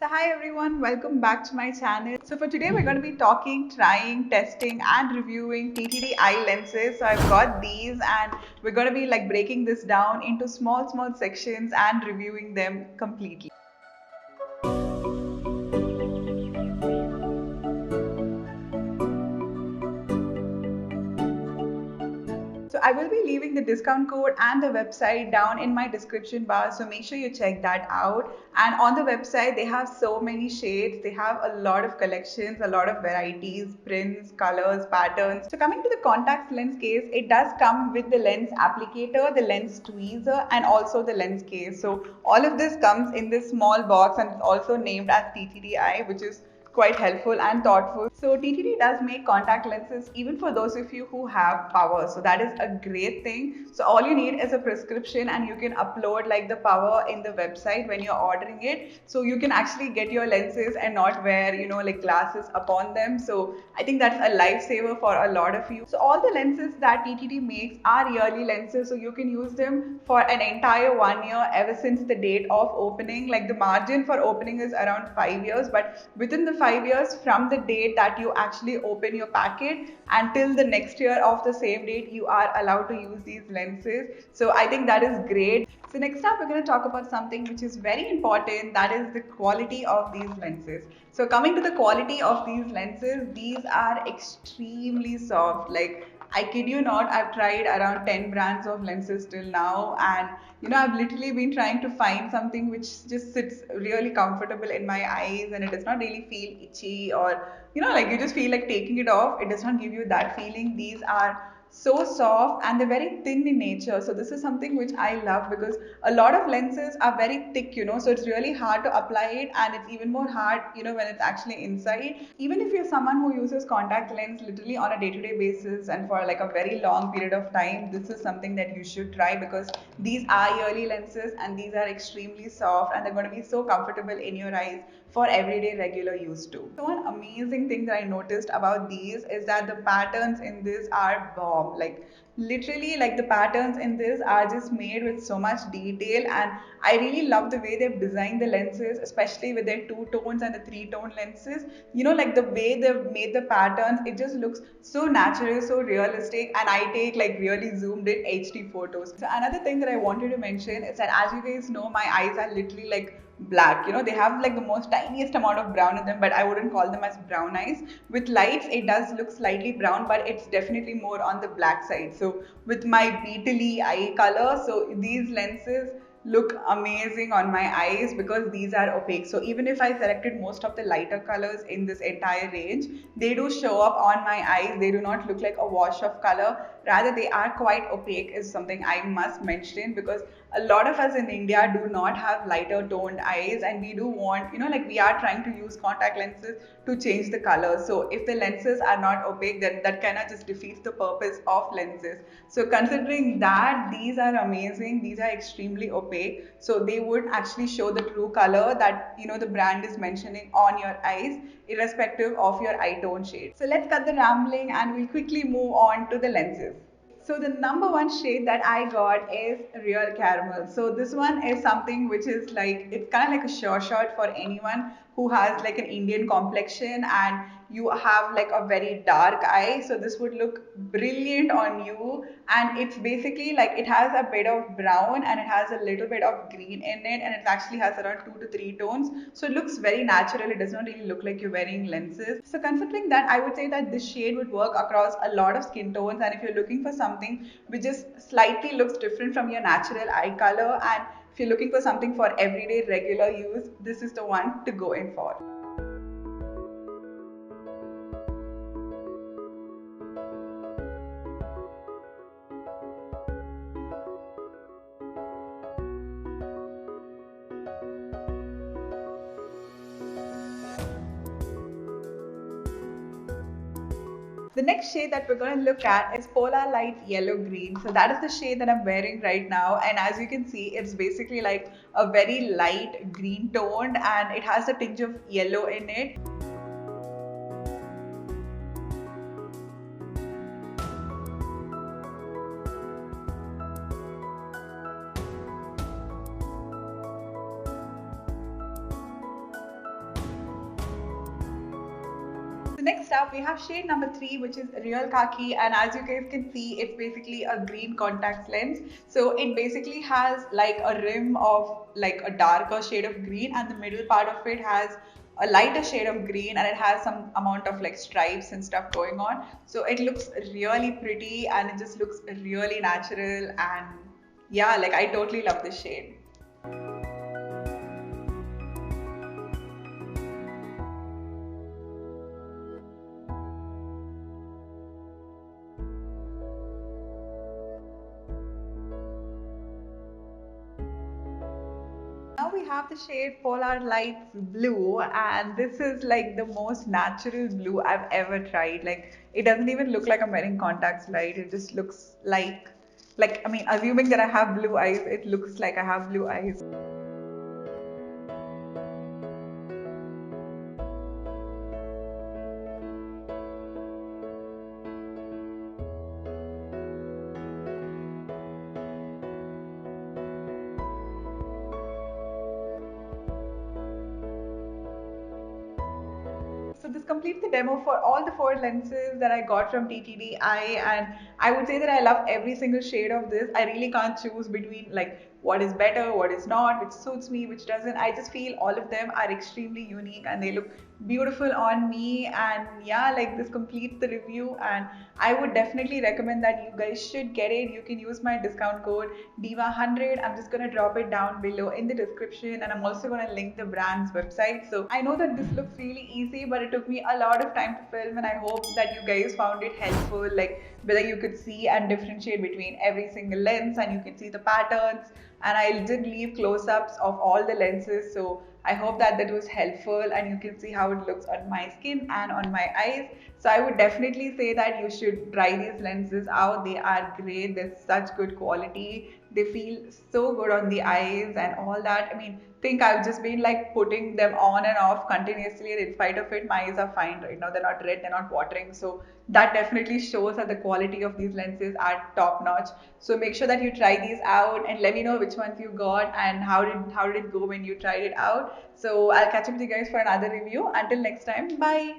So hi everyone, welcome back to my channel. So for today we're going to be talking, trying, testing and reviewing TTDEYE lenses. So I've got these and we're going to be like breaking this down into small sections and reviewing them completely. So I will be leaving the discount code and the website down in my description bar. So make sure you check that out. And on the website, they have so many shades. They have a lot of collections, a lot of varieties, prints, colors, patterns. So coming to the contact lens case, it does come with the lens applicator, the lens tweezer, and also the lens case. So all of this comes in this small box and it's also named as TTDI, which is quite helpful and thoughtful. So TTD does make contact lenses even for those of you who have power. So that is a great thing. So all you need is a prescription and you can upload like the power in the website when you're ordering it. So you can actually get your lenses and not wear, like glasses upon them. So I think that's a lifesaver for a lot of you. So all the lenses that TTD makes are yearly lenses. So you can use them for an entire 1 year ever since the date of opening. Like the margin for opening is around 5 years, but within the 5 years from the date that you actually open your packet until the next year of the same date, you are allowed to use these lenses. So I think that is great. So next up, we're going to talk about something which is very important, that is the quality of these lenses. So coming to the quality of these lenses, these are extremely soft. Like I kid you not, I've tried around 10 brands of lenses till now, and I've literally been trying to find something which just sits really comfortable in my eyes and it does not really feel itchy or like you just feel like taking it off. It does not give you that feeling. These are so soft and they're very thin in nature. So this is something which I love because a lot of lenses are very thick, so it's really hard to apply it, and it's even more hard, when it's actually inside. Even if you're someone who uses contact lens literally on a day-to-day basis and for like a very long period of time, this is something that you should try because these are yearly lenses and these are extremely soft and they're going to be so comfortable in your eyes for everyday regular use too. So one amazing thing that I noticed about these is that the patterns in this are bomb. Like literally, like the patterns in this are just made with so much detail, and I really love the way they've designed the lenses, especially with their two tones and the three tone lenses. Like the way they've made the patterns, it just looks so natural, so realistic, and I take like really zoomed in HD photos. So another thing that I wanted to mention is that, as you guys know, my eyes are literally like black. They have like the most tiniest amount of brown in them, but I wouldn't call them as brown eyes. With lights it does look slightly brown, but it's definitely more on the black side. So with my beetly eye color, so these lenses look amazing on my eyes because these are opaque. So even if I selected most of the lighter colors in this entire range, they do show up on my eyes. They do not look like a wash of color, rather they are quite opaque, is something I must mention, because a lot of us in India do not have lighter toned eyes, and we do want, like we are trying to use contact lenses to change the color. So if the lenses are not opaque, then that kind of just defeats the purpose of lenses. So considering that, these are amazing. These are extremely opaque, so they would actually show the true color that the brand is mentioning on your eyes, irrespective of your eye tone shade. So let's cut the rambling and we'll quickly move on to the lenses. So the number one shade that I got is Real Caramel. So this one is something which is like, it's kind of like a sure shot for anyone who has like an Indian complexion and you have like a very dark eye. So this would look brilliant on you, and it's basically like it has a bit of brown and it has a little bit of green in it, and it actually has around 2 to 3 tones. So it looks very natural. It does not really look like you're wearing lenses. So considering that, I would say that this shade would work across a lot of skin tones, and if you're looking for something which just slightly looks different from your natural eye color, and if you're looking for something for everyday regular use, this is the one to go in for. The next shade that we're going to look at is Polar Light Yellow Green. So that is the shade that I'm wearing right now, and as you can see, it's basically like a very light green toned and it has a tinge of yellow in it. So next up, we have shade number 3, which is Real Khaki, and as you guys can see, it's basically a green contact lens. So it basically has like a rim of like a darker shade of green, and the middle part of it has a lighter shade of green, and it has some amount of like stripes and stuff going on. So it looks really pretty, and it just looks really natural, and yeah, like I totally love this shade. Now we have the shade Polar Lights Blue, and this is like the most natural blue I've ever tried. Like it doesn't even look like I'm wearing contacts, right? It just looks like I mean, assuming that I have blue eyes, it looks like I have blue eyes. So this completes the demo for all the 4 lenses that I got from TTDEYE, and I would say that I love every single shade of this. I really can't choose between like what is better, what is not, which suits me, which doesn't. I just feel all of them are extremely unique and they look beautiful on me. And yeah, like this completes the review, and I would definitely recommend that you guys should get it. You can use my discount code Diva100. I'm just gonna drop it down below in the description, and I'm also gonna link the brand's website. So I know that this looks really easy, but it took me a lot of time to film, and I hope that you guys found it helpful, like whether you could see and differentiate between every single lens, and you can see the patterns, and I did leave close-ups of all the lenses. So I hope that that was helpful, and you can see how it looks on my skin and on my eyes. So I would definitely say that you should try these lenses out. They are great. They're such good quality. They feel so good on the eyes and all that. I mean, think I've just been like putting them on and off continuously, and in spite of it, my eyes are fine right now. They're not red, they're not watering. So that definitely shows that the quality of these lenses are top notch. So make sure that you try these out and let me know which ones you got and how did it go when you tried it out. So I'll catch up with you guys for another review. Until next time, bye.